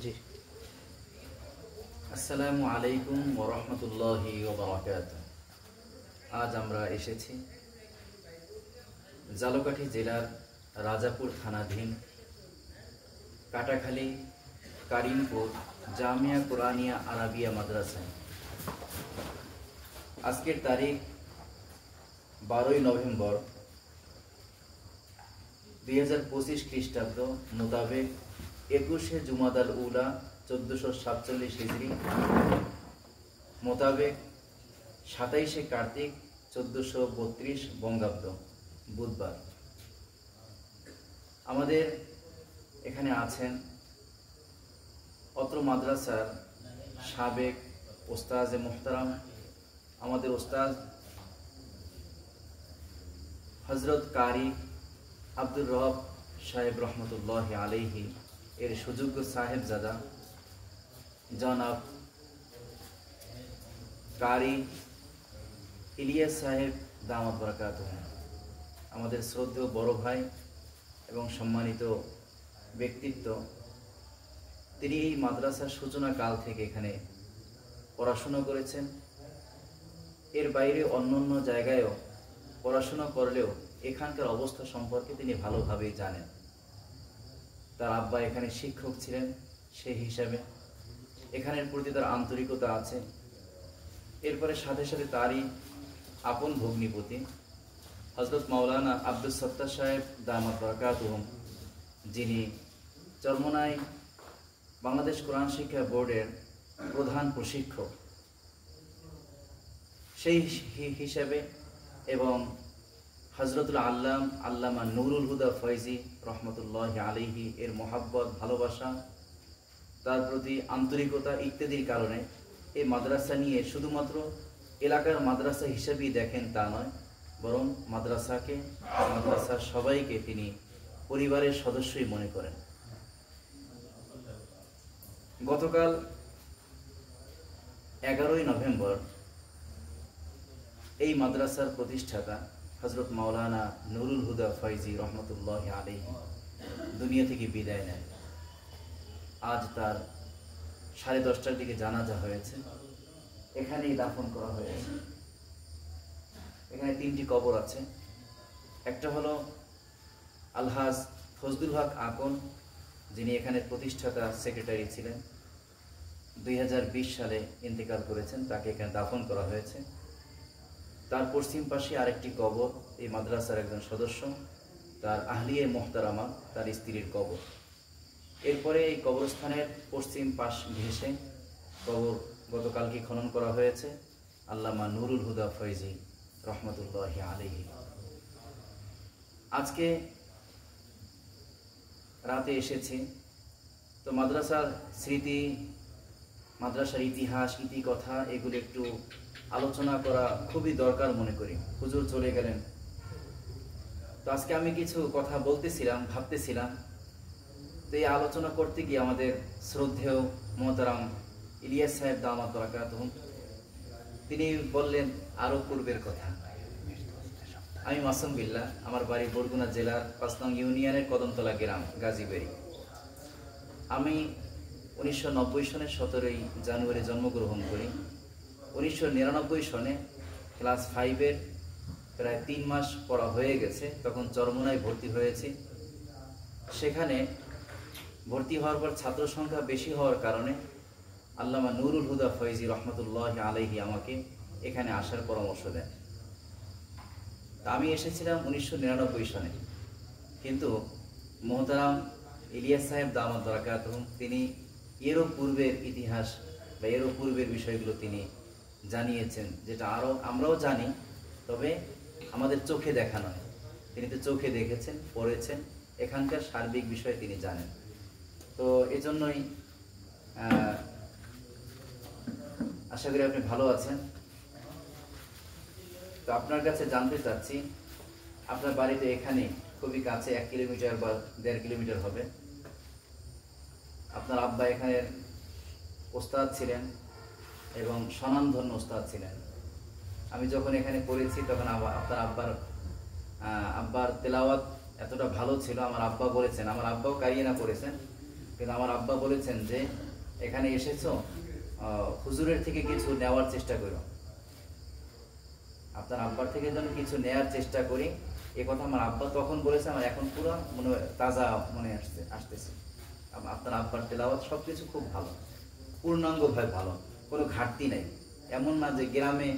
জি। আসসালামু আলাইকুম ওয়া রাহমাতুল্লাহি ওয়া বারাকাতুহু। আজ আমরা এসেছি ঝালকাঠি জেলার রাজাপুর থানাধীন কাটাখালী কারিমপুর জামিয়া কোরআনিয়া আরাবিয়া মাদ্রাসায়। আজকের তারিখ 12ই নভেম্বর 2025 খ্রিস্টাব্দ মোতাবেক 21শে জুমাদাল উলা 1447 হিজরি মোতাবেক 27শে কার্তিক 1432 বঙ্গাব্দ বুধবার। আমাদের এখানে আছেন অত্র মাদ্রাসার সাবেক ওস্তাজে মুহতারাম, আমাদের ওস্তাদ হজরত কারি আব্দুর রব সাহেব রহমতুল্লাহ আলাইহি এর সুযোগ্য সাহেবজাদা জনাব কারি ইলিয়াস সাহেব দামাত বারাকাতুহু, আমাদের শ্রদ্ধেয় বড় ভাই এবং সম্মানিত ব্যক্তিত্ব। তিনি এই মাদ্রাসার সূচনা কাল থেকে এখানে পড়াশোনা করেছেন। এর বাইরে অন্যান্য জায়গায়ও পড়াশোনা করলেও এখানকার অবস্থা সম্পর্কে তিনি ভালোভাবেই জানেন। তার আব্বা এখানে শিক্ষক ছিলেন, সেই হিসাবে এখানের প্রতি তার আন্তরিকতা আছে। এরপরে সাথে সাথে তারই আপন ভগ্নিপতি হজরত মাওলানা আব্দুল সত্তার সাহেব দামাত বারাকাতুহু, যিনি চরমোনাই বাংলাদেশ কোরআন শিক্ষা বোর্ডের প্রধান প্রশিক্ষক, সেই হিসাবে এবং হজরতুল আল্লামা নুরুল হুদা ফয়জি রহমতুল্লাহ আলাইহি এর মহাব্বত, ভালোবাসা, তার প্রতি আন্তরিকতা ইত্যাদির কারণে এই মাদ্রাসা নিয়ে শুধুমাত্র এলাকার মাদ্রাসা হিসেবেই দেখেন তা নয়, বরং মাদ্রাসার সবাইকে তিনি পরিবারের সদস্যই মনে করেন। গতকাল 11ই নভেম্বর এই মাদ্রাসার প্রতিষ্ঠাতা হজরত মাওলানা নুরুল হুদা ফয়জি রহমতুল্লাহ আলাইহি দুনিয়া থেকে বিদায় নেন। আজ তার 10:30টার দিকে জানাজা হয়েছে, এখানেই দাফন করা হয়েছে। এখানে 3টি কবর আছে। একটা হলো আলহাজ ফজলুল হক আকন, যিনি এখানে প্রতিষ্ঠাতা সেক্রেটারি ছিলেন, 2020 সালে ইন্তেকাল করেছেন, তাকে এখানে দাফন করা হয়েছে। তার পশ্চিম পাশে আরেকটি কবর এই মাদ্রাসার একজন সদস্য, তার আহলিয়ে মোহতারামা, তার স্ত্রীর কবর। এরপরে এই কবরস্থানের পশ্চিম পাশ ঘেঁষে কবর গতকালকে খনন করা হয়েছে আল্লামা নুরুল হুদা ফয়জি রহমতুল্লাহ আলাইহি। আজকে রাতে এসেছি, তো মাদ্রাসার স্মৃতি, মাদ্রাসার ইতিহাস, ইতিকথা এগুলো একটু আলোচনা করা খুবই দরকার মনে করি। হুজুর চলে গেলেন, তো আজকে আমি কিছু কথা ভাবতেছিলাম। তো এই আলোচনা করতে গিয়ে আমাদের শ্রদ্ধেয় মোহতারাম ইলিয়াস সাহেব দামাত বারাকাতুহু তিনি বললেন আরো পূর্বের কথা। আমি মাসুম বিল্লাহ, আমার বাড়ি বরগুনা জেলার 5 নং ইউনিয়নের কদমতলা গ্রাম গাজীবাড়ি। আমি 1990 সনের 17ই জানুয়ারি জন্মগ্রহণ করি। 1999 সনে ক্লাস 5-এর প্রায় 3 মাস পড়া হয়ে গেছে, তখন চরমোনায় ভর্তি হয়েছি। সেখানে ভর্তি হওয়ার পর ছাত্র সংখ্যা বেশি হওয়ার কারণে আল্লামা নুরুল হুদা ফয়জি রহমতুল্লাহ আলাইহি আমাকে এখানে আসার পরামর্শ দেন। আমি এসেছিলাম 1999 সনে, কিন্তু মোহতারাম ইলিয়াস সাহেব দামাত বারাকাতুহু তিনি এরও পূর্বের ইতিহাস বা এরও পূর্বের বিষয়গুলো তিনি জানিয়েছেন, যেটা আমরাও জানি, তবে আমাদের চোখে দেখা নয়। তিনি তো চোখে দেখেছেন, পড়েছেন, এখানকার সার্বিক বিষয় তিনি জানেন। তো এজন্যই আশা করি আপনি ভালো আছেন। তো আপনার কাছে জানতে চাচ্ছি, আপনার বাড়িতে এখানে খুবই কাছে, 1 কিলোমিটার বা 1.5 কিলোমিটার হবে। আপনার আব্বা এখানে ওস্তাদ ছিলেন এবং স্বনামধন্য ওস্তাদ ছিলেন। আমি যখন এখানে পড়েছি তখন আপনার আব্বার তেলাওয়াত এতটা ভালো ছিল, আমার আব্বা বলেছেন, আমার আব্বাও কারিয়ানা পড়েছেন, কিন্তু আমার আব্বা বলেছেন যে এখানে এসেছো হুজুরের থেকে কিছু নেওয়ার চেষ্টা করো, আপনার আব্বার থেকে যেন কিছু নেওয়ার চেষ্টা করি। এ কথা আমার আব্বা তখন বলেছে, আমার এখন পুরো মনে তাজা মনে আসতেছে। আপনার আব্বার তেলাওয়াত সব কিছু খুব ভালো, পূর্ণাঙ্গভাবে ভালো, কোনো ঘাটতি নাই। এমন না যে গ্রামে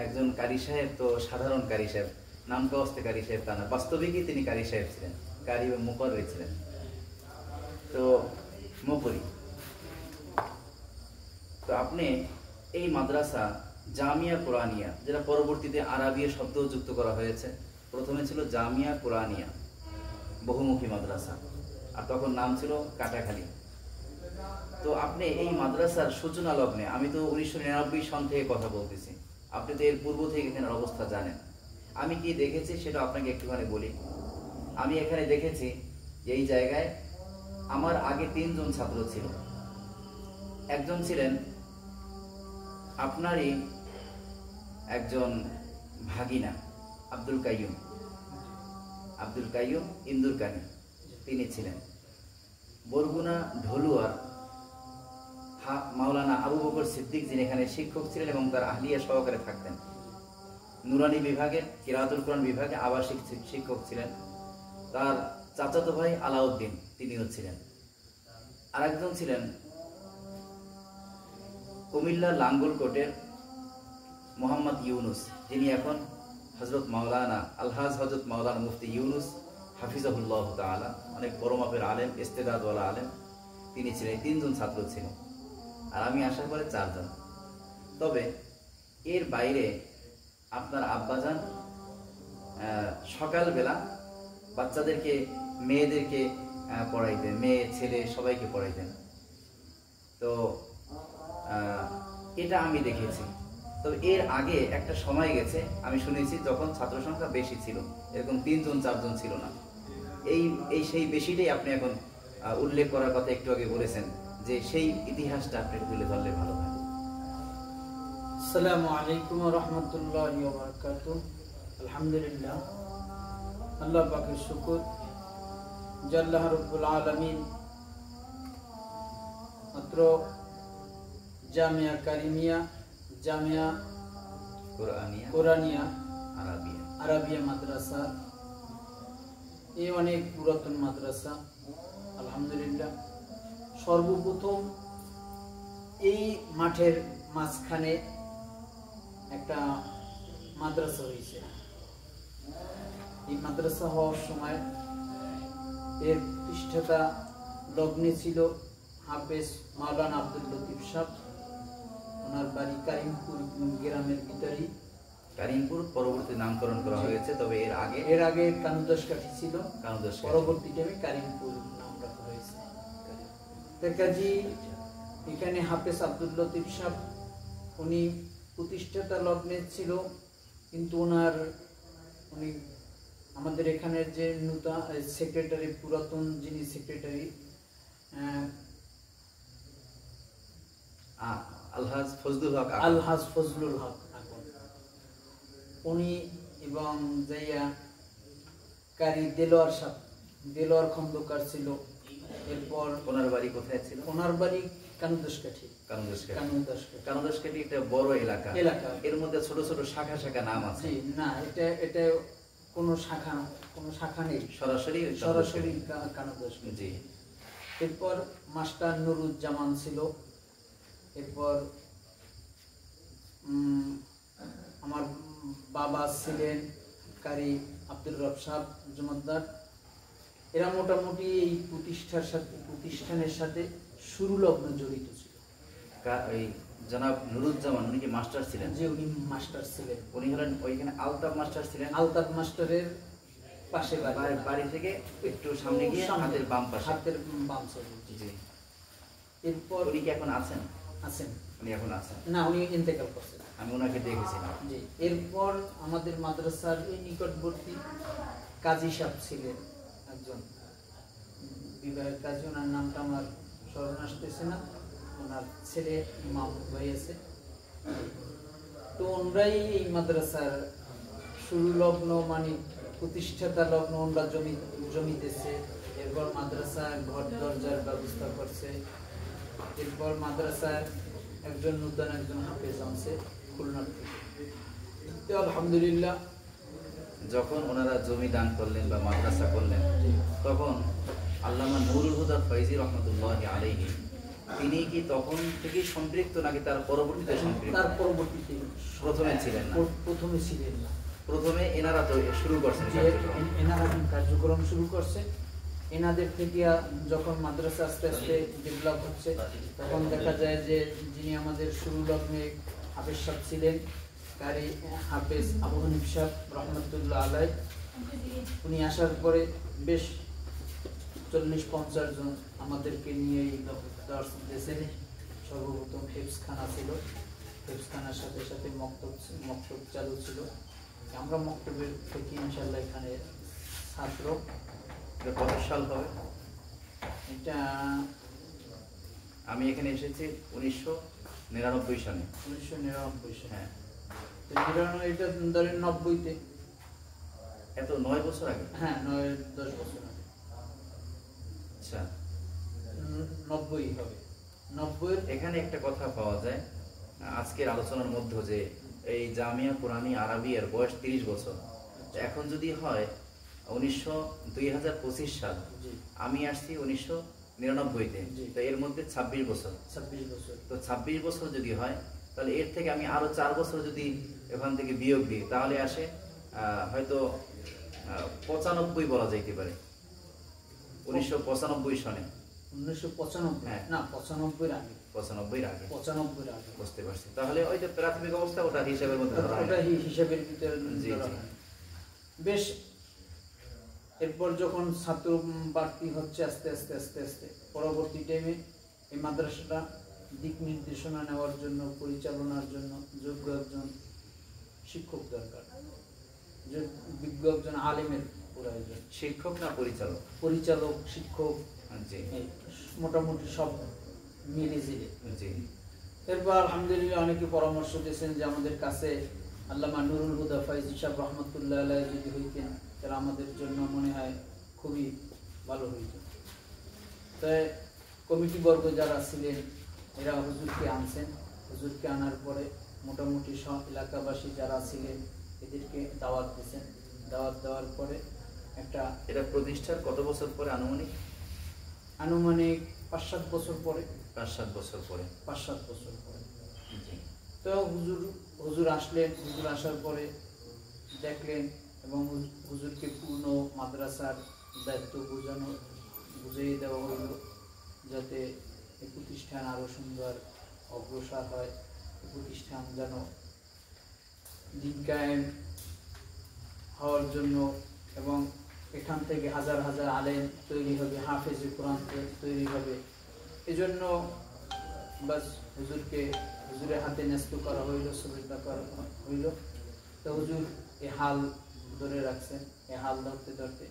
একজন কারি সাহেব তো সাধারণ কারি সাহেব, নামকাওয়াস্তে কারি সাহেব তা না, বাস্তবিকই তিনি কারি সাহেব ছিলেন, কারি বা মুকররি ছিলেন। তো মুকরি তো আপনি এই মাদ্রাসা জামিয়া কোরআনিয়া, যেটা পরবর্তীতে আরাবিয়া শব্দ যুক্ত করা হয়েছে, প্রথমে ছিল জামিয়া কোরআনিয়া বহুমুখী মাদ্রাসা, আর তখন নাম ছিল কাটাখালী। তো আপনি এই মাদ্রাসার সূচনা লগ্নে, আমি তো 1999 সন থেকে কথা বলতেছি, আপনি তো এর পূর্ব থেকে এখানের অবস্থা জানেন। আমি কি দেখেছি সেটা আপনাকে একটুখানি বলি। আমি এখানে দেখেছি যে এই জায়গায় আমার আগে 3 জন ছাত্র ছিল। একজন ছিলেন আপনারই একজন ভাগিনা আব্দুল কাইয়ুম ইন্দুরকানী, তিনি ছিলেন। বরগুনা ঢলুয়ার মাওলানা আবু বকর সিদ্দিক, যিনি এখানে শিক্ষক ছিলেন এবং তার আহলিয়া সহকারে থাকতেন। নুরানি বিভাগে, কিরাতুল কোরআন বিভাগে আবাসিক শিক্ষক ছিলেন। তার চাচাতো ভাই আলাউদ্দিন, তিনিও ছিলেন। আরেকজন ছিলেন কুমিল্লা লাঙ্গলকোটের মোহাম্মদ ইউনুস, যিনি এখন হজরত মাওলানা আলহাজ হজরত মাওলানা মুফতি ইউনুস হাফিজাহুল্লাহ তাআলা, অনেক বড় মাপের আলেম, ইস্তেদাদওয়ালা আলেম, তিনি ছিলেন। 3 জন ছাত্র ছিল, আর আমি আসার পরে 4 জন। তবে এর বাইরে আপনার আব্বাজান সকালবেলা বাচ্চাদেরকে, মেয়েদেরকে পড়াইতেন, মেয়ে ছেলে সবাইকে পড়াইতেন। তো এটা আমি দেখেছি। তবে এর আগে একটা সময় গেছে, আমি শুনেছি যখন ছাত্র সংখ্যা বেশি ছিল, এরকম 3 জন 4 জন ছিল না। এই সেই বেশিটাই আপনি এখন উল্লেখ করার কথা একটু আগে বলেছেন, যে সেই ইতিহাসটা আপনি তুলে ধরলে ভালো হয়। আসসালামু আলাইকুম ওয়া রাহমাতুল্লাহি ওয়া বারাকাতুহু। আলহামদুলিল্লাহ, আল্লাহ পাকের শুকর যে আল্লাহ রাব্বুল আলামিন মাত্র জামিয়া কারিমিয়া, জামিয়া কোরআনিয়া আরাবিয়া মাদ্রাসা, এই অনেক পুরাতন মাদ্রাসা। আলহামদুলিল্লাহ, সর্বপ্রথম এই মাঠের মাঝখানে একটা মাদ্রাসা হয়েছে। এই মাদ্রাসা হওয়ার সময় এর প্রতিষ্ঠাতা লগ্নে ছিল হাফেজ মাওলানা আব্দুল লতিফ সাহেব। ওনার বাড়ি কারিমপুর গ্রামের ভিতরেই। কারিমপুর পরবর্তী নামকরণ করা হয়েছে, তবে এর আগে কানুদাসকাঠি ছিল, পরবর্তী টাইমে কারিমপুর নাম রাখা হয়েছে। কাজী এখানে হাফেজ আব্দুল লতিফ সাহেব, উনি প্রতিষ্ঠাতা লগ্নে ছিল, কিন্তু উনি আমাদের এখানের যে নূতন সেক্রেটারি, পুরাতন যিনি সেক্রেটারি আলহাজ ফজলুল হক, উনি এবং যাইয়া কারি দেলোয়ার খন্দকার ছিল। এরপর ওনার বাড়ি কোথায় ছিল? ওনার বাড়ি কানুদাসকাঠি। কানুদাসকাঠি একটা বড় এলাকা, এর মধ্যে ছোট ছোট শাখা শাখা নাম আছে। না, এটা কোনো শাখা নেই, সরাসরি কানুদাসকাঠি। জি। এরপর মাস্টার নুরুজ্জামান ছিল। এরপর আমার বাবা ছিলেন কারি আব্দুর রব সাহেব জমাদ্দার। এরা মোটামুটি এই প্রতিষ্ঠানের সাথে শুরু লগ্ন জড়িত ছিল। জনাব নুরুজ্জামান, উনি কি মাস্টার ছিলেন? যে উনি মাস্টার ছিলেন। উনি হলেন ওইখানে আলতাফ মাস্টার ছিলেন। আলতাফ মাস্টারের পাশে বাড়ি থেকে একটু সামনে গিয়ে হাতের বাম সাইডে। জি। এরপর উনি কি এখন আছেন? উনি এখন আছেন না, উনি ইন্তেকাল করছেন, আমি ওনাকে দেখেছিলাম। জি। এরপর আমাদের মাদ্রাসার এই নিকটবর্তী কাজী সাহেব ছিলেন একজন, বিবাহের কাজী, ওনার নামটা আমার স্মরণ আসতেছে না। ওনার ছেলে মাহমুদ ভাই আছে। তো ওনারাই এই মাদ্রাসার শুরু লগ্ন, মানে প্রতিষ্ঠাতা লগ্ন, ওনারা জমিতেছে। এর এরপর মাদ্রাসায় ঘর দরজার ব্যবস্থা করছে। এরপর মাদ্রাসায় নতুন একজন হাফেজ আনছে খুলনার থেকে। তো আলহামদুলিল্লাহ যখন ওনারা জমি দান করলেন বা মাদ্রাসা করলেন, তখন আল্লামা নুরুল হুদা ফয়জি রহমতুল্লাহি আলাইহি তিনি কি তখন থেকেই সম্পৃক্ত নাকি তার পরবর্তীতে সম্পৃক্ত? তার পরবর্তীতে প্রথমে ছিলেন না? প্রথমে ছিলেন না। প্রথমে এনারা তো শুরু করছেন কার্যক্রম। এনারা কার্যক্রম শুরু করছে। এনাদের থেকে যখন মাদ্রাসা আস্তে আস্তে ডেভেলপ হচ্ছে, তখন দেখা যায় যে যিনি আমাদের শুরু লগ্নে হাফেজ সাহেব ছিলেন, কারি হাফেজ আবু হানিফ সাহেব রহমতুল্লাহ আলাই, উনি আসার পরে বেশ 40-50 জন আমাদেরকে নিয়ে এই দর্শ দিয়েছেন। সর্বপ্রথম হেফজখানা ছিল, হেফজখানার সাথে সাথে মক্তব চালু ছিল। আমরা মক্তবের থেকে ইনশাল্লাহ এখানে ছাত্র। কত সাল হবে? এটা আমি এখানে এসেছি 1999 সালে। 1999 সালে। হ্যাঁ, এটা ধরেন 90-তে। এত 9 বছর আগে? হ্যাঁ, 9-10 বছর আগে। আচ্ছা, 90 হবে। 90-এর এখানে একটা কথা পাওয়া যায় আজকের আলোচনার মধ্যে, যে এই জামিয়া কুরআনী আরাবিয়ার বয়স 30 বছর। এখন যদি হয় 2025 সাল, আমি আসছি 1999-তে, তো এর মধ্যে 26 বছর। 26 বছর। তো 26 বছর যদি হয়, তাহলে এর থেকে আমি আরো 4 বছর যদি এখান থেকে বিয়োগ দিই, তাহলে আসে হয়তো 95 বলা যাইতে পারে। 1995 সনে। 1995? হ্যাঁ। না, 95-এর আগে। 95-এর আগে। 95-এর আগে। বুঝতে পারছি। তাহলে ওই যে প্রাথমিক অবস্থা ওটা হিসাবের মধ্যে ধরা হয়। ওটা হিসাবের ভিতরে ধরা হয়। বেশ, এরপর যখন ছাত্র বাড়তি হচ্ছে আস্তে আস্তে আস্তে আস্তে, পরবর্তী টাইমে এই মাদ্রাসাটা দিক নির্দেশনা নেওয়ার জন্য, পরিচালনার জন্য যোগ্য একজন শিক্ষক দরকার, বিজ্ঞ একজন আলেমের প্রয়োজন। শিক্ষক না পরিচালক? পরিচালক, শিক্ষক, জি, মোটামুটি সব মিলে জিলে। জি। এরপর আলহামদুলিল্লাহ অনেকে পরামর্শ দিয়েছেন যে আমাদের কাছে আল্লামা নুরুল হুদা ফয়জি সাহেব রহমতুল্লাহ আলাইহি যদি হইতেন, তারা আমাদের জন্য মনে হয় খুবই ভালো হইত। তাই কমিটি বর্গ যারা ছিলেন এরা হুজুরকে আনছেন। হুজুরকে আনার পরে মোটামুটি সব এলাকাবাসী যারা ছিলেন এদেরকে দাওয়াত দিয়েছেন। দাওয়াত দেওয়ার পরে একটা, এটা প্রতিষ্ঠার কত বছর পরে আনুমানিক? আনুমানিক 5-7 বছর পরে। 5-7 বছর পরে। 5-7 বছর পরে। জি। তো হুজুর আসলেন। হুজুর আসার পরে দেখলেন এবং হুজুরকে পূর্ণ মাদ্রাসার দায়িত্ব বুঝিয়ে দেওয়া হলো, যাতে এই প্রতিষ্ঠান আরো সুন্দর অগ্রসর হয়, এই প্রতিষ্ঠান যেন দিন কায়েম হওয়ার জন্য, এবং এখান থেকে হাজার হাজার আলেম তৈরি হবে, হাফেজ কোরআন তৈরি হবে। এজন্য বাস হুজুরের হাতে ন্যস্ত করা হইল, সুবিধা করা হইল। তো হুজুর এ হাল ধরে রাখছেন। এ হাল ধরতে ধরতে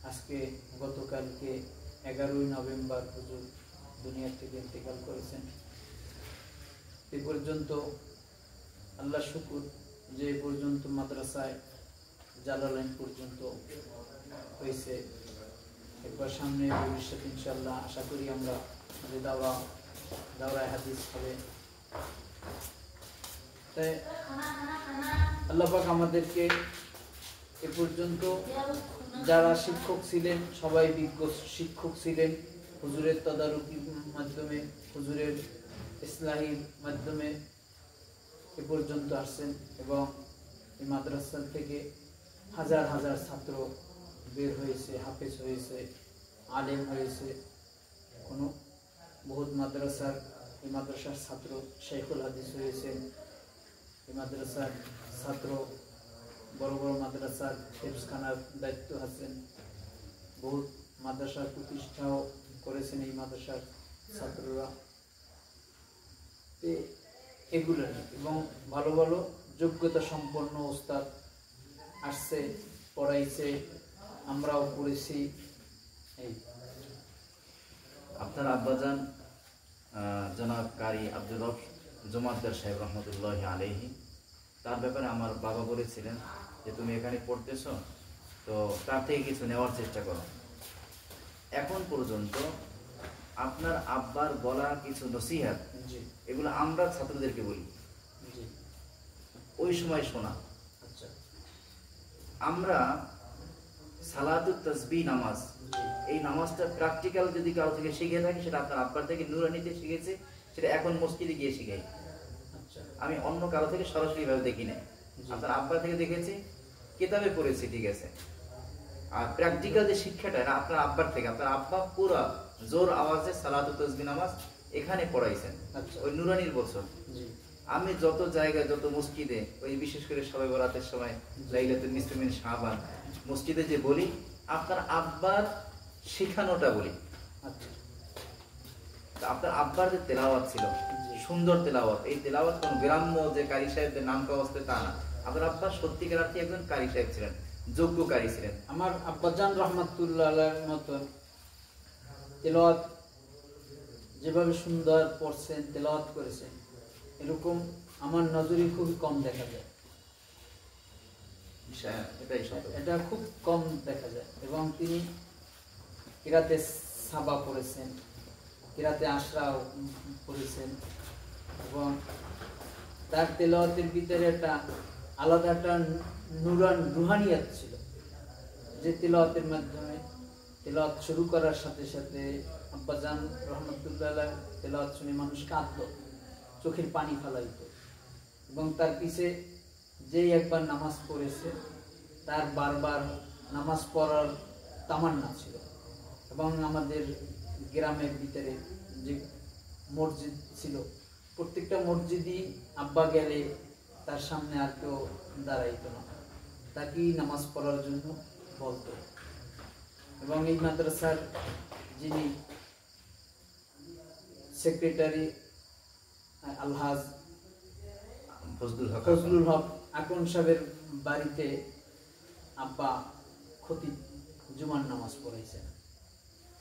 আজকে গতকালকে 11ই নভেম্বর হুজুর দুনিয়া থেকে ইন্তেকাল করেছেন। এ পর্যন্ত আল্লাহ শুকুর যে পর্যন্ত মাদ্রাসায় জালালাইন পর্যন্ত হয়েছে। এরপর সামনে ভবিষ্যৎ ইনশাল্লাহ আশা করি আমরা যে দাওরায়ে হাদিস হবে। তাই আল্লাহ পাক আমাদেরকে এ পর্যন্ত যারা শিক্ষক ছিলেন সবাই বিজ্ঞ শিক্ষক ছিলেন। হুজুরের তদারকির মাধ্যমে, হুজুরের ইসলাহির মাধ্যমে এ পর্যন্ত আসছেন, এবং এই মাদ্রাসা থেকে হাজার হাজার ছাত্র বের হয়েছে, হাফেজ হয়েছে, আলেম হয়েছে। কোনো বহুত এই মাদ্রাসার ছাত্র শেখুল হাদিস হয়েছেন। এই মাদ্রাসার ছাত্র বড় বড় মাদ্রাসার হেফজখানার দায়িত্ব আছেন। বহুত মাদ্রাসার প্রতিষ্ঠাও করেছেন এই মাদ্রাসার ছাত্ররা। এগুলো এবং ভালো ভালো যোগ্যতা সম্পন্ন ওস্তাদ আসছে, পড়াইছে, আমরাও পড়েছি। এই আপনার আব্বাজান জনাব কারি আব্দুল রব জমাদ্দার সাহেব রহমতুল্লাহি আলাইহি, তার ব্যাপারে আমার বাবা বলেছিলেন যে তুমি এখানে পড়তেছ, তো তার থেকে কিছু নেওয়ার চেষ্টা করো। এখন পর্যন্ত আপনার আব্বার বলা কিছু নসিহত, জি এগুলো আমরা ছাত্রদেরকে বলি, জি ওই সময় শোনা। আচ্ছা আমরা সালাতুত তাসবিহ নামাজ, জি এই নামাজটা প্র্যাকটিক্যাল যদি কারো থেকে শিখে থাকি, সেটা আপনার আব্বার থেকে নুরানিতে শিখেছে, সেটা এখন মসজিদে গিয়ে শিখাই। আচ্ছা আমি অন্য কারো থেকে সরাসরি ভাবে দেখি না, জি। আপনার আব্বা থেকে দেখেছি, কিতাবে পড়েছি, ঠিক আছে। আর প্র্যাকটিক্যাল যে শিক্ষাটা, এটা আপনার আব্বার থেকে। আপনার আব্বা পুরা জোর আওয়াজে সালাতুত তাসবিহ নামাজ এখানে পড়াইছেন, আচ্ছা ওই নুরানির বছর। জি আমি যত জায়গায়, যত মসজিদে, ওই বিশেষ করে সবে বরাতের সময়, লাইলাতুল নিসফি মিন শাবান, মসজিদে যে বলি, আপনার আব্বার শেখানোটা বলি। আচ্ছা তা আপনার আব্বার যে তেলাওয়াত ছিল, জি। সুন্দর তেলাওয়াত, এই তেলাওয়াত কোন গ্রাম্য যে কারি সাহেবদের নাম কাওয়াস্তে তা না। আপনার আব্বা সত্যিকার অর্থে একজন কারি সাহেব ছিলেন, যোগ্য কারি ছিলেন। আমার আব্বাজান রহমাতুল্লাহ আলাইহির মতন তেলাওয়াত যেভাবে সুন্দর পড়ছেন, তেলাওয়াত করেছেন, এরকম আমার নজরে খুবই কম দেখা যায়। এটাই সত্য। এটা খুব কম দেখা যায়। এবং তিনি কিরাতে সাবা পড়েছেন, কিরাতে আশরাও পড়েছেন, এবং তার তেলাওয়াতের ভিতরে একটা আলাদা একটা রুহানিয়াত ছিল, যে তেলাওয়াতের মাধ্যমে তেলাওয়াত শুরু করার সাথে সাথে আব্বাজান রহমতুল্লাহ আলাইহ তেলাওয়াত শুনে মানুষ কাঁদতো, চোখের পানি ফেলাইতো। এবং তার পিছে যেই একবার নামাজ পড়েছে, তার বারবার নামাজ পড়ার তামান্না ছিল। এবং আমাদের গ্রামের ভিতরে যে মসজিদ ছিল, প্রত্যেকটা মসজিদই আব্বা গেলে তার সামনে আর কেউ দাঁড়াইতো না, তাকেই নামাজ পড়ার জন্য বলতো। এবং এই মাদ্রাসার যিনি সেক্রেটারি আলহাজ ফজলুল হক আকন সাহেবের বাড়িতে আব্বা খতিব জুমার নামাজ পড়াইছেন।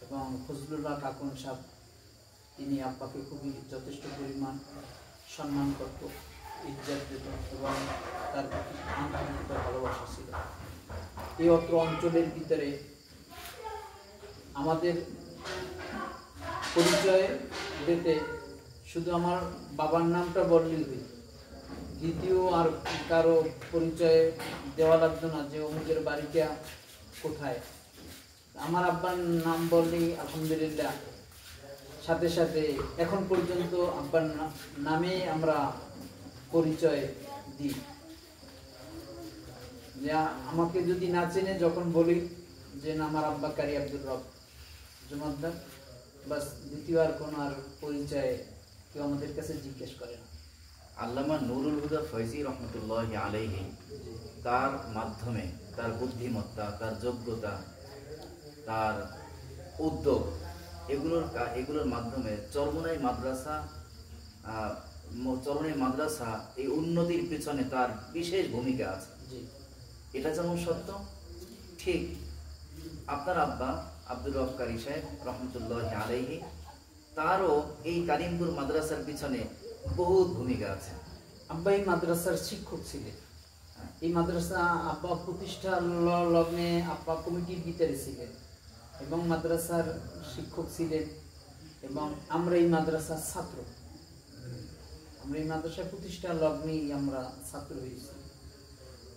এবং ফজলুল হক আকন সাহেব তিনি আব্বাকে খুবই যথেষ্ট পরিমাণ সম্মান করত, ইজ্জত দিত, এবং তার প্রতি আন্তরিকতা ভালোবাসা ছিল। এই অত্র অঞ্চলের ভিতরে আমাদের পরিচয় দিতে শুধু আমার বাবার নামটা বললেই হই, দ্বিতীয় আর কারো পরিচয় দেওয়া লাগতো না যে অমুকের বাড়িটা কোথায়। আমার আব্বার নাম বললেই আলহামদুলিল্লাহ সাথে সাথে এখন পর্যন্ত আব্বার নামে আমরা পরিচয় দিই। যে আমাকে যদি না চেনে, যখন বলি যে না আমার আব্বা কারি আব্দুর রব জমাদ্দার, বাস দ্বিতীয় আর কোনো আর পরিচয় কেউ আমাদের কাছে জিজ্ঞেস করে না। আল্লামা নুরুল হুদা ফয়জি রহমতুল্লাহ আলাইহি, তার মাধ্যমে তার বুদ্ধিমত্তা, তার যোগ্যতা, তার উদ্যোগ, এগুলোর মাধ্যমে চরমোনাই মাদ্রাসা এই উন্নতির পিছনে তার বিশেষ ভূমিকা আছে। এটা যেমন সত্য, ঠিক আপনার আব্বা আব্দুর রব কারি সাহেব রহমতুল্লাহ আলাইহি, তারও এই কারিমপুর মাদ্রাসার পিছনে বহুত ভূমিকা আছে। আব্বা এই মাদ্রাসার শিক্ষক ছিলেন। এই মাদ্রাসা আব্বা প্রতিষ্ঠার লগ্নে আব্বা কমিটির ভিতরে ছিলেন এবং মাদ্রাসার শিক্ষক ছিলেন। এবং আমরা এই মাদ্রাসার ছাত্র, আমরা এই মাদ্রাসা প্রতিষ্ঠার লগ্নেই আমরা ছাত্র হয়েছি।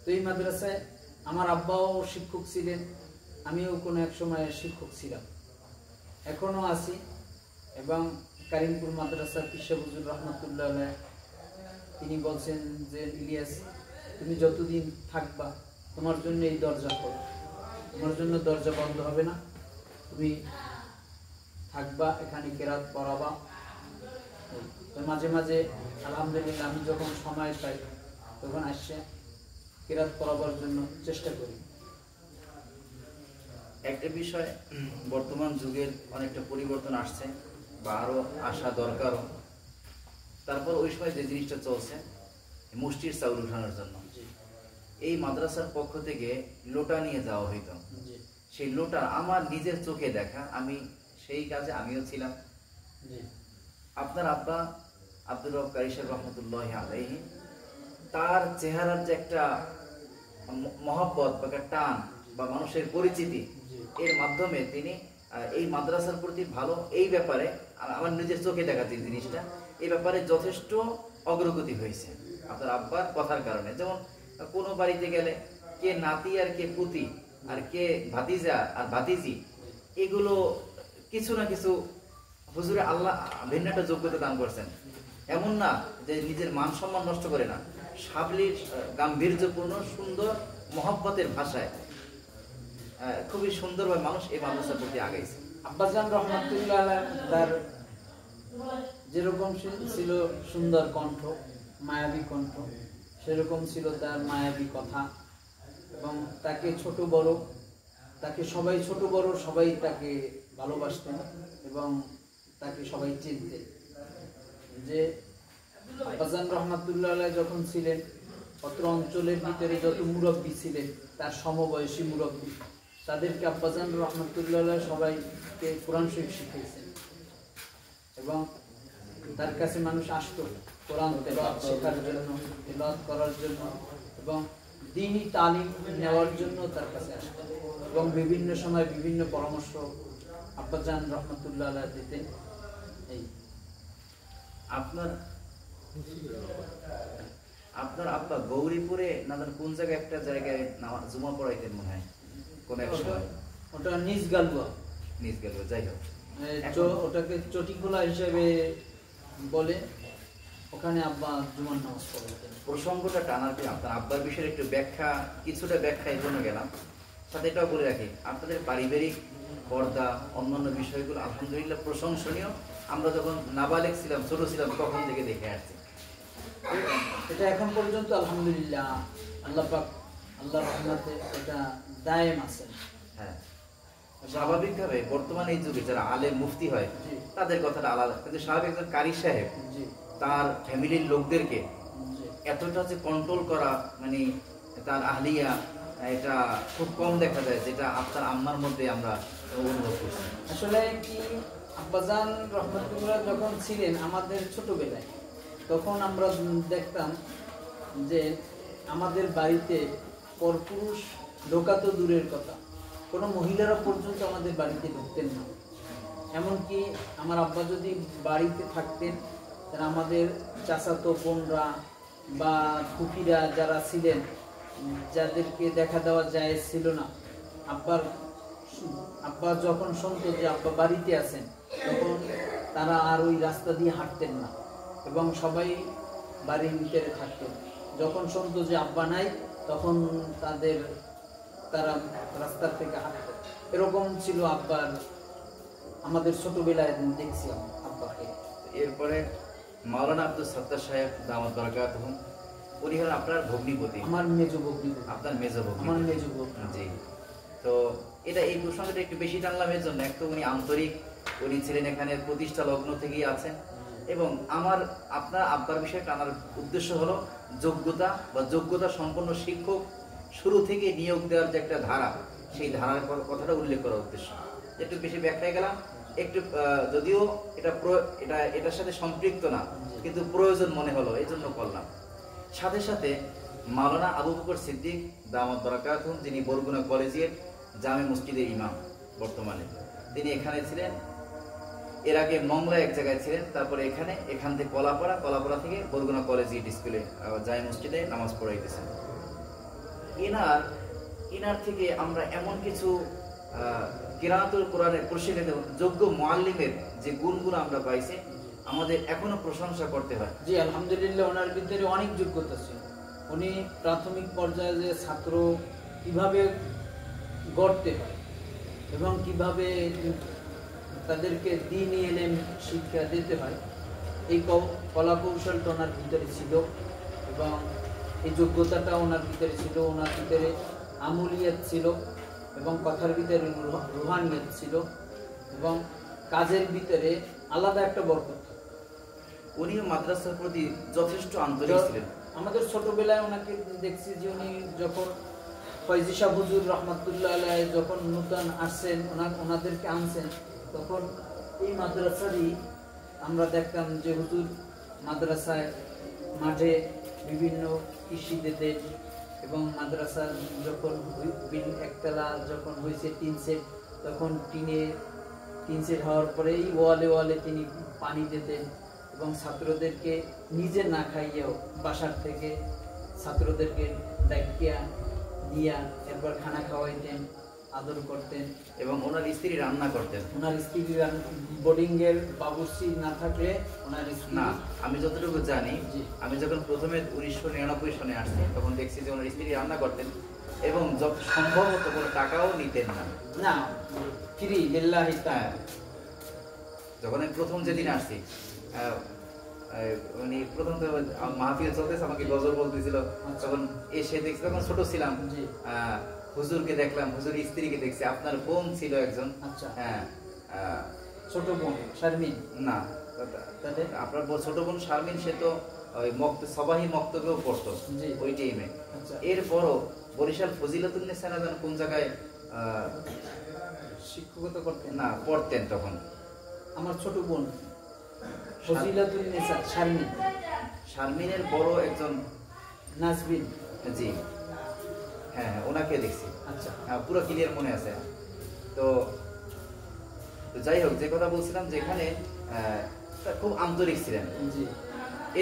তো এই মাদ্রাসায় আমার আব্বাও শিক্ষক ছিলেন, আমিও কোনো এক সময় শিক্ষক ছিলাম, এখনও আছি। এবং কারিমপুর মাদ্রাসার পিসা হুজুর রহমতুল্লাহ আলাইহ তিনি বলছেন যে ইলিয়াস, তুমি যতদিন থাকবা তোমার জন্য এই দরজা খোলা, তোমার জন্য দরজা বন্ধ হবে না, তুমি থাকবা এখানে, কেরাত পড়াবা। মাঝে মাঝে আলহামদুলিল্লাহ আমি যখন সময় পাই তখন আসছে কেরাত পড়াবার জন্য চেষ্টা করি। একটা বিষয়, বর্তমান যুগের অনেকটা পরিবর্তন আসছে বা আরো আসা দরকারও। তারপর ওই সময় যে জিনিসটা চলছে মুষ্টির চাউল উঠানোর জন্য, এই মাদ্রাসার পক্ষ থেকে লোটা নিয়ে যাওয়া হইতো। সেই লোটা আমার নিজের চোখে দেখা, আমি সেই কাজে আমিও ছিলাম। আপনার আব্বা আব্দুর রব কারি সাহেব রহমতুল্লাহ আলাইহি, তার চেহারার যে একটা মহব্বত বা একটা টান বা মানুষের পরিচিতি, এর মাধ্যমে তিনি এই মাদ্রাসার প্রতি ভালো, এই ব্যাপারে আমার নিজের চোখে দেখা যায় জিনিসটা, এই ব্যাপারে যথেষ্ট অগ্রগতি হয়েছে আপনার আব্বার কথার কারণে। যেমন কোনো বাড়িতে গেলে কে নাতি আর কে পুতি আর কে ভাতিজা আর ভাতিজি, এগুলো কিছু না কিছু হুজুরে আল্লাহ ভিন্ন একটা যোগ্যতা দান করছেন। এমন না যে নিজের মান সম্মান নষ্ট করে না, সাবলীল গাম্ভীর্যপূর্ণ সুন্দর মহব্বতের ভাষায় খুবই সুন্দরভাবে মানুষ এই মাদ্রাসার প্রতি আগাইছে। আব্বাজান রহমাতুল্লাহ আলাইহি তার যেরকম ছিল সুন্দর কণ্ঠ, মায়াবী কণ্ঠ, সেরকম ছিল তার মায়াবী কথা। এবং তাকে ছোট বড়, তাকে সবাই ছোট বড় সবাই তাকে ভালোবাসতেন এবং তাকে সবাই চিনতেন। যে আব্বাজান রহমাতুল্লাহ আলাইহি যখন ছিলেন, অত্র অঞ্চলের ভিতরে যত মুরব্বী ছিলেন তার সমবয়সী মুরব্বী, তাদেরকে আব্বাজান রহমাতুল্লাহ আলাইহি সবাইকে কোরআন শরীফ শিখিয়েছেন। এবং তার কাছে মানুষ আসতো কোরআন তেলাওয়াত শেখার জন্য, তেলাওয়াত করার জন্য এবং দ্বীনি তালিম নেওয়ার জন্য তার কাছে আসতো। এবং বিভিন্ন সময় বিভিন্ন পরামর্শ আব্বাজান রহমাতুল্লাহ আলাইহি দিতেন। এই আপনার আপনার আব্বা গৌরীপুরে না কোন জায়গায় একটা জায়গায় জুমা পড়াইতেন মনে হয় কোন এক সময়, ওটা নিজ গালুয়া, নিজ গেল, যাই হোক ওটাকে চটিখোলা হিসেবে বলে, ওখানে আব্বা জুমার নামাজ পড়াইতেন। প্রসঙ্গটা টানার পরে আপনার আব্বার বিষয়ে একটু ব্যাখ্যা, কিছুটা ব্যাখ্যা এই জন্য গেলাম, সাথে এটাও বলে রাখি আপনাদের পারিবারিক পর্দা অন্যান্য বিষয়গুলো আলহামদুলিল্লাহ প্রশংসনীয়। আমরা যখন নাবালেগ ছিলাম, ছোট ছিলাম, তখন থেকে দেখে আসছি, এটা এখন পর্যন্ত আলহামদুলিল্লাহ আল্লাহ পাক আল্লাহর রহমতে এটা দায়েম আছে। হ্যাঁ, স্বাভাবিকভাবে বর্তমানে এই যুগে যারা আলেম মুফতি হয় তাদের কথাটা আলাদা, কিন্তু স্বাভাবিক একজন কারি সাহেব তার ফ্যামিলির লোকদেরকে এতটা যে কন্ট্রোল করা, মানে তার আহলিয়া, এটা খুব কম দেখা যায়, যেটা আপনার আম্মার মধ্যে আমরা অনুভব করছি। আসলে কি, আব্বাজান রহমতুল্লাহ যখন ছিলেন আমাদের ছোটবেলায়, তখন আমরা দেখতাম যে আমাদের বাড়িতে পরপুরুষ ঢোকা তো দূরের কথা, কোনো মহিলারা পর্যন্ত আমাদের বাড়িতে ঢুকতেন না। এমনকি আমার আব্বা যদি বাড়িতে থাকতেন, তারা আমাদের চাচাতো বোনরা বা ফুফিরা যারা ছিলেন, যাদেরকে দেখা দেওয়া যায় ছিল না, আব্বা যখন শুনতো যে আব্বা বাড়িতে আছেন, তখন তারা আর ওই রাস্তা দিয়ে হাঁটতেন না এবং সবাই বাড়ির ভিতরে থাকতেন। যখন শুনতো যে আব্বা নাই, তখন তারা রাস্তার থেকে হাঁটতেন। এরকম ছিল আব্বার, আমাদের ছোটবেলায় দেখছিলাম আব্বাকে। এরপরে মাওলানা আব্দুল সত্তার সাহেব দামাত বারাকাতুহু, উনি হলেন আপনার ভগ্নিপতি, আমার মেজ ভগ্নিপতি, আপনার মেজ ভগ্নি, আমার মেজ ভগ্নি। জি, তো এটা এই প্রসঙ্গটা একটু বেশি টানলাম এর জন্য, এক তো উনি আন্তরিক, উনি ছিলেন এখানে প্রতিষ্ঠা লগ্ন থেকেই আছেন, এবং আমার আপনার আব্বার বিষয়ে টানার উদ্দেশ্য হলো যোগ্যতা বা যোগ্যতা সম্পন্ন শিক্ষক শুরু থেকে নিয়োগ দেওয়ার যে একটা ধারা, সেই ধারার কথাটা উল্লেখ করার উদ্দেশ্য। একটু বেশি ব্যাখ্যায় গেলাম, একটু যদিও এটার সাথে সম্পৃক্ত না, কিন্তু প্রয়োজন মনে হলো এই জন্য করলাম। সাথে সাথে মাওলানা আবু বকর সিদ্দিক দামাত বারাকাতুহু, যিনি বরগুনা কলেজিয়েট জামে মসজিদের ইমাম বর্তমানে, তিনি এখানে ছিলেন। এর আগে মংলা এক জায়গায় ছিলেন, তারপরে এখান থেকে কলাপাড়া থেকে বরগুনা কলেজিয়েট স্কুলে জামে মসজিদে নামাজ পড়াইতেছেন। ইনার থেকে আমরা এমন কিছু কিরাআতুল কোরআনের প্রশিক্ষিত যোগ্য মুআল্লিমের যে গুণগুলো আমরা পাইছি, আমাদের এখনো প্রশংসা করতে হয়। জি আলহামদুলিল্লাহ, ওনার ভিতরে অনেক যোগ্যতা ছিল। উনি প্রাথমিক পর্যায়ে যে ছাত্র কিভাবে গড়তে হয় এবং কিভাবে তাদেরকে দ্বীনি ইলম শিক্ষা দিতে হয়, এই কলা কৌশলটা ওনার ভিতরে ছিল এবং এই যোগ্যতাটা ওনার ভিতরে ছিল। ওনার ভিতরে আমলিয়াত ছিল এবং কথার ভিতরে রুহানিয়াত ছিল এবং কাজের ভিতরে আলাদা একটা বরকত। উনিও মাদ্রাসার প্রতি যথেষ্ট আন্তরিক ছিলেন। আমাদের ছোটবেলায় ওনাকে দেখছি যে উনি যখন ফয়জি শাহ হুজুর রহমাতুল্লাহ আলাইহি যখন নূতন আসছেন, ওনাদেরকে আনছেন, তখন এই মাদ্রাসারই আমরা দেখতাম যে হুজুর মাদ্রাসায় মাঠে বিভিন্ন কৃষি দিতেন এবং মাদ্রাসা যখন একতলা যখন হয়েছে টিন সেট, তখন টিনে টিন সেট হওয়ার পরে এই ওয়ালে ওয়ালে তিনি পানি দিতেন এবং ছাত্রদেরকে নিজে না খাইয়েও বাসার থেকে ছাত্রদেরকে ডাকিয়া দিয়া একবার খানা খাওয়াইতেন, আদর করতেন। এবং ওনার স্ত্রী রান্না করতেন। ওনার স্ত্রী বোর্ডিং এর বাবুর্চি না থাকলে ওনার স্ত্রী না, আমি যতটুকু জানি, জি। আমি যখন প্রথমে 1999 সনে আসছি তখন দেখছি যে ওনার স্ত্রী রান্না করতেন এবং যত সম্ভব হতো কোনো টাকাও নিতেন না। না, ফ্রি লিল্লাহি হ্যাঁ, তাআলা। যখন আমি প্রথম যেদিন আসছি উনি প্রথম তো মাহফিল চলতেছে, আমাকে গজল বলতেছিল, তখন এসে দেখছি, তখন ছোট ছিলাম, জি। হুজুরকে দেখলাম, হুজুর স্ত্রীকে দেখছি, আপনার বোন ছিল একজন। আচ্ছা। হ্যাঁ, ছোট বোন শারমিন? না, তাহলে আপনার ছোট বোন শারমিন, সে তো ওই সবাহি মক্তবেও পড়তো জি। ওই টাইমে। আচ্ছা। এরপরও বরিশাল ফজিলাতুন্নেসা না জানো কোন জায়গায় শিক্ষকতা করতেন? না, পড়তেন তখন। আমার ছোট বোন ফজিলাতুন্নেসা শারমিন। শারমিনের বড় একজন নাজবিন। জি, হ্যাঁ হ্যাঁ, ওনাকে দেখছি। আচ্ছা। পুরো ক্লিয়ার মনে আছে। তো যাই হোক, যে কথা বলছিলাম, যেখানে খুব আন্তরিক ছিলেন। জি।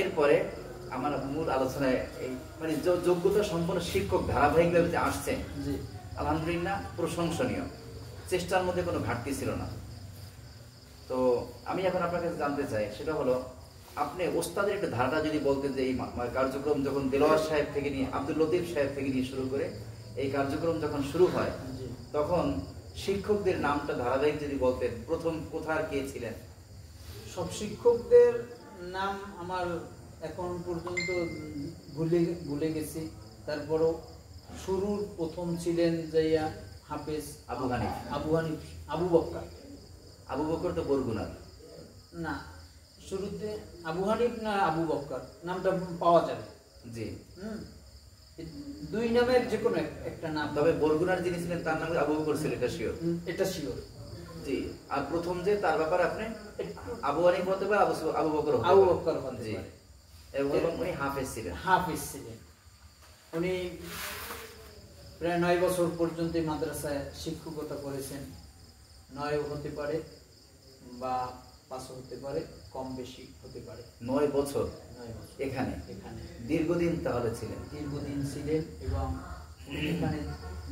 এরপরে আমার মূল আলোচনায় এই মানে যোগ্যতা সম্পন্ন শিক্ষক ধারাবাহিকভাবে যে আসছে, জি। আলহামদুলিল্লাহ প্রশংসনীয়, চেষ্টার মধ্যে কোনো ঘাটতি ছিল না। তো আমি এখন আপনার কাছে জানতে চাই, সেটা হলো আপনি ওস্তাদের একটা ধারণা যদি বলতেন যে এই কার্যক্রম যখন দেলোয়ার সাহেব থেকে নিয়ে আব্দুল লতিফ সাহেব থেকে নিয়ে শুরু করে এই কার্যক্রম যখন শুরু হয়, জি। তখন শিক্ষকদের নামটা ধারাবাহিক যদি বলতেন, প্রথম কোথার কে ছিলেন? সব শিক্ষকদের নাম আমার এখন পর্যন্ত ভুলে গেছি। তারপরও শুরুর প্রথম ছিলেন যাইয়া হাফেজ আবু হানিফ। আবু বক্কর। আবু বকর তো বরগুনার। না, শুরুতে আবু হানিফ না আবু বক্কর নামটা পাওয়া যাবে। জি। দুই নামের যে কোনো একটা নাম। তবে বরগুনার যিনি ছিলেন তার নাম আবু বকর ছিল, এটা শিওর। এটা শিওর। জি। আর প্রথম যে তার ব্যাপারে আপনি আবু হানিফ হতে পারে, আবু বকর হতে পারে। আবু বক্কর হতে জি। পারে। এবং উনি হাফেজ ছিলেন। হাফেজ ছিলেন। উনি প্রায় 9 বছর পর্যন্ত মাদ্রাসায় শিক্ষকতা করেছেন। 9 হতে পারে বা 5 হতে পারে, কম বেশি হতে পারে। 9 বছর 9 বছর এখানে এখানে দীর্ঘদিন তাহলে ছিলেন। দীর্ঘদিন ছিলেন। এবং উনি এখানে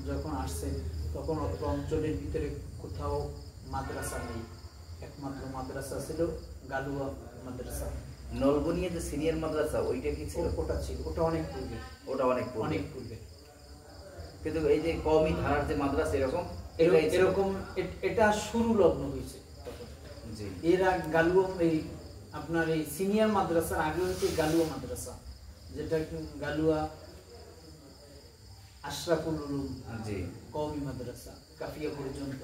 যখন আসছেন তখন অত্র অঞ্চলের ভিতরে কোথাও মাদ্রাসা নেই। একমাত্র মাদ্রাসা ছিল গালুয়া মাদ্রাসা। নলবনিয়া যে সিনিয়র মাদ্রাসা, ওইটা কি ছিল? ওটা ছিল, ওটা অনেক পূর্বে। ওটা অনেক অনেক পূর্বে। কিন্তু এই যে কওমি ধারার যে মাদ্রাসা এরকম এরকম এটা শুরু লগ্ন হয়েছে তখন। জি। এরা গালুয়া, এই আপনার এই সিনিয়র মাদ্রাসার আগে হচ্ছে গালুয়া মাদ্রাসা, যেটা গালুয়া আশরাফুল উলুম জি কওমি মাদ্রাসা কাফিয়া পর্যন্ত।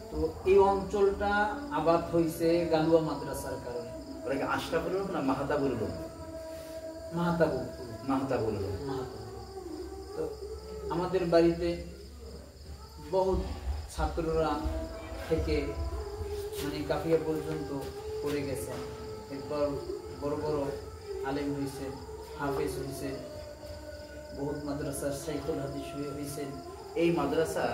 তো এই অঞ্চলটা আবাদ হয়েছে গালুয়া মাদ্রাসার কারণে। ওরা কি আশরাফুল উলুম না মাহতাবুল উলুম? মাহতাবুল মাহতাবুল উলুম। তো আমাদের বাড়িতে বহুত ছাত্ররা থেকে মানে কাফিয়া পর্যন্ত পড়ে গেছেন। এরপর বড় বড় আলেম হয়েছে, হাফেজ হয়েছে, বহুত মাদ্রাসার সাইকুল হাদিস হয়েছেন। এই মাদ্রাসা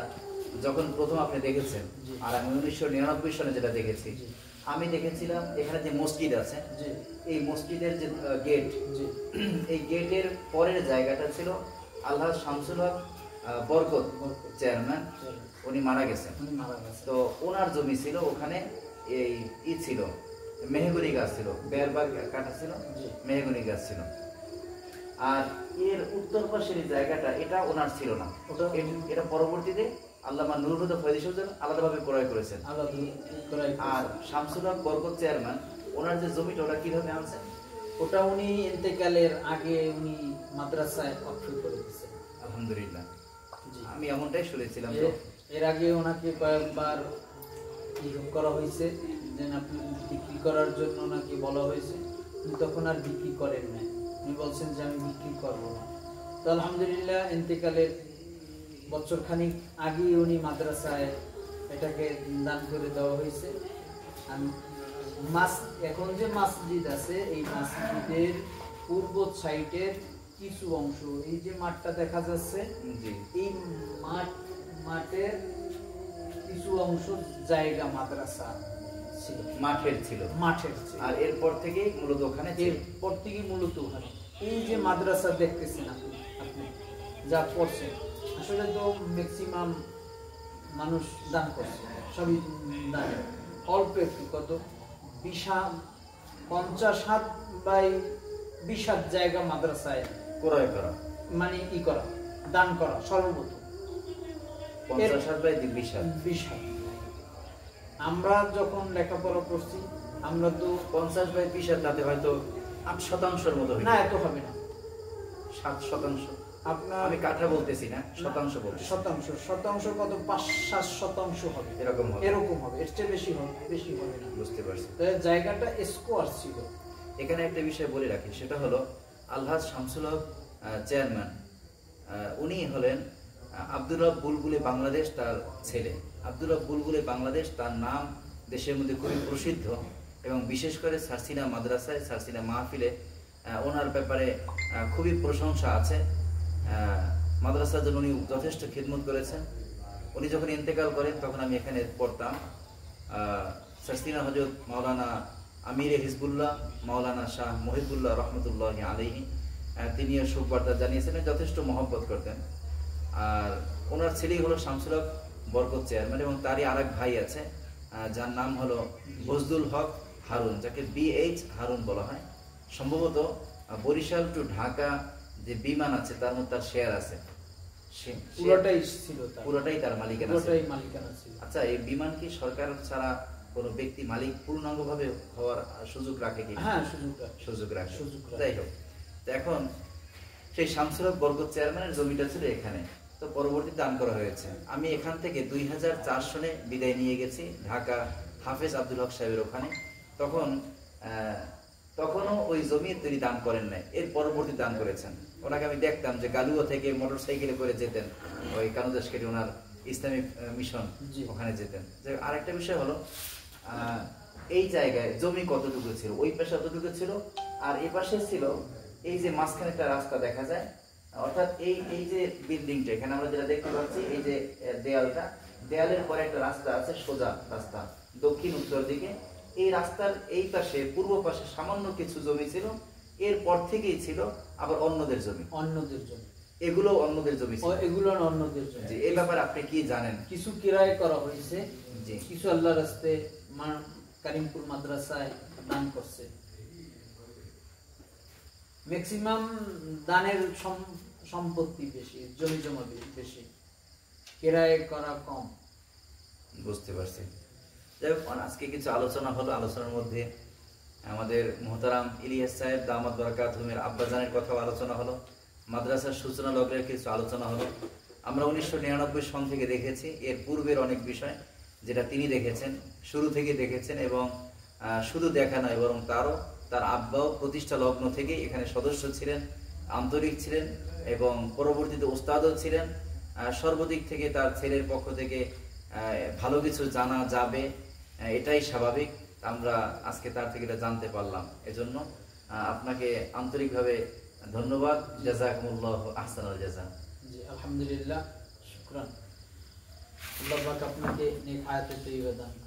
যখন প্রথম আপনি দেখেছেন, জি। আর আমি 1999 সনে যেটা দেখেছি, জি। আমি দেখেছিলাম এখানে যে মসজিদ আছে, জি। এই মসজিদের যে গেট, জি। এই গেটের পরের জায়গাটা ছিল আল্লাহ শামসুল হক বরকত চেয়ারম্যান, উনি মারা গেছেন। উনি মারা গেছেন। তো ওনার জমি ছিল, ওখানে এই ছিল মেহগনি গাছ ছিল, বেরবার কাটা ছিল, জি। মেহগনি গাছ ছিল। আর এর উত্তর পাশের এই জায়গাটা, এটা ওনার ছিল না, এটা পরবর্তীতে আল্লামা নুরুল হুদা ফয়জী সাহেব আলাদাভাবে ক্রয় করেছেন। আর শামসুল হক বরকত চেয়ারম্যান, ওনার যে জমিটা, ওটা কিভাবে আনছেন? ওটা উনি ইন্তেকালের আগে উনি মাদ্রাসায় অক্ষ করে দিয়েছেন। আলহামদুলিল্লাহ, জি। আমি এমনটাই শুনেছিলাম। এর আগে ওনাকে কয়েকবার করা হয়েছে, যে আপনি বিক্রি করার জন্য ওনাকে বলা হয়েছে, কিন্তু তখন আর বিক্রি করেন না। উনি বলছেন যে আমি বিক্রি করবো না। তো আলহামদুলিল্লাহ ইন্তেকালের বছর খানিক আগে উনি মাদ্রাসায় এটাকে দান করে দেওয়া হয়েছে। এখন যে মসজিদ আছে, এই মসজিদের পূর্ব সাইডের কিছু অংশ, এই যে মাঠটা দেখা যাচ্ছে, জি। এই মাঠের কিছু অংশ জায়গা মাদ্রাসা ছিল, মাঠের ছিল। ছিল। আর এরপর থেকে মূলত ওখানে ছিল। এরপর থেকে মূলত ওখানে এই যে মাদ্রাসা দেখতেছেন আপনি যা করছেন, আসলে তো ম্যাক্সিমাম মানুষ দান করছে, সবই দান। অল্প একটু কত 50 হাত বাই 20 হাত জায়গা মাদ্রাসায় ক্রয় করা, মানে করা, দান করা সর্বপ্রথম 50 হাত বাই 20 হাত। আমরা যখন লেখাপড়া করছি আমরা তো 50 বাই 20 হাত, তাতে হয়তো 8% মতো না, এত হবে না, 7%। আপনার আমি কাঠা বলতেছি না, শতাংশ বলতেছি। শতাংশ কত 5-7% হবে, এরকম হবে, এর চেয়ে বেশি হবে না। বুঝতে পারছি। জায়গাটা স্কোয়ার ছিল। এখানে একটা বিষয় বলে রাখি, সেটা হলো আলহাজ শামসুল হক চেয়ারম্যান, উনি হলেন আব্দুর রব বুলবুলি বাংলাদেশ তার ছেলে। আব্দুর রব বুলবুলি বাংলাদেশ তার নাম দেশের মধ্যে খুবই প্রসিদ্ধ, এবং বিশেষ করে সারসিনা মাদ্রাসায়, সারসিনা মাহফিলে ওনার ব্যাপারে খুবই প্রশংসা আছে। মাদ্রাসার জন্য উনি যথেষ্ট খিদমত করেছেন। উনি যখন ইন্তেকাল করেন তখন আমি এখানে পড়তাম। সারসিনা হযরত মাওলানা আমির হিজবুল্লাহ মাওলানা শাহ মহিবুল্লাহ রহমতুল্লাহ আলাইহি তিনিও শোকবার্তা জানিয়েছেন, যথেষ্ট মহব্বত করতেন। আর ওনার ছেলেই হলো শামসুল হক বরকত চেয়ারম্যান, এবং তারই আরেক ভাই আছে যার নাম হলো বজদুল হক হারুন, যাকে BH হারুন বলা হয়। সম্ভবত বরিশাল টু ঢাকা যে বিমান আছে তার মধ্যে তার শেয়ার আছে, পুরোটাই তার মালিকানা ছিল। আচ্ছা, এই বিমান কি সরকার ছাড়া কোনো ব্যক্তি মালিক পূর্ণাঙ্গভাবে হওয়ার সুযোগ রাখে কি? হ্যাঁ, সুযোগ রাখে। যাই হোক, তো এখন সেই শামসুল হক বরকত চেয়ারম্যানের জমিটা ছিল এখানে, তো পরবর্তীতে দান করা হয়েছে। আমি এখান থেকে 2004 সনে বিদায় নিয়ে গেছি ঢাকা হাফেজ আব্দুল হক সাহেবের ওখানে। তখনও ওই জমি তিনি দান করেন নাই, এর পরবর্তী দান করেছেন। ওনাকে আমি দেখতাম যে গালুয়া থেকে মোটর সাইকেলে করে যেতেন ওই কানুদাস কেটে ওনার ইসলামিক মিশন, ওখানে যেতেন। আরেকটা বিষয় হলো এই জায়গায় জমি কতটুকু ছিল, ওই পাশে কতটুকু ছিল, আর এই পাশে ছিল এই যে মাঝখানে একটা রাস্তা দেখা যায়, অর্থাৎ এই যে বিল্ডিংটা এখানে আমরা যেটা দেখতে পাচ্ছি, এই যে দেয়ালের পরে একটা রাস্তা আছে, সোজা রাস্তা দক্ষিণ উত্তর দিকে। এই রাস্তার এই পাশে পূর্ব পাশে সামান্য কিছু জমি ছিল, এরপর থেকেই ছিল আবার অন্যদের জমি। এগুলো অন্যদের জমি ছিল। জি, এই ব্যাপারে আপনি কি জানেন? কিছু কিরায় করা হয়েছে, কিছু আল্লাহর রাস্তে কারিমপুর মাদ্রাসায় দান করছে। ম্যাক্সিমাম দানের সম্পত্তি বেশি, জমি জমা বেশি, কিরায় করা কম। বুঝতে পারছি। যাই হোক, আজকে কিছু আলোচনা হলো, আলোচনার মধ্যে আমাদের মুহতারাম ইলিয়াস সাহেব দামাত বারাকাতুহুমের আব্বাজানের কথাও আলোচনা হলো, মাদ্রাসার সূচনা লগ্নের কিছু আলোচনা হলো। আমরা 1999 সন থেকে দেখেছি, এর পূর্বের অনেক বিষয় যেটা তিনি দেখেছেন, শুরু থেকে দেখেছেন, এবং শুধু দেখা নয় বরং তার আব্বাও প্রতিষ্ঠা লগ্ন থেকে এখানে সদস্য ছিলেন, আন্তরিক ছিলেন, এবং পরবর্তীতে ওস্তাদও ছিলেন। সর্বদিক থেকে তার ছেলের পক্ষ থেকে ভালো কিছু জানা যাবে, এটাই স্বাভাবিক। আমরা আজকে তার থেকে এটা জানতে পারলাম, এজন্য আপনাকে আন্তরিকভাবে ধন্যবাদ। জাযাকুমুল্লাহু আহসানুল জাযা। জি, আলহামদুলিল্লাহ, শুকরান। আল্লাহ পাক আপনাকে নেক হায়াতে তৈয়বা দান করুন।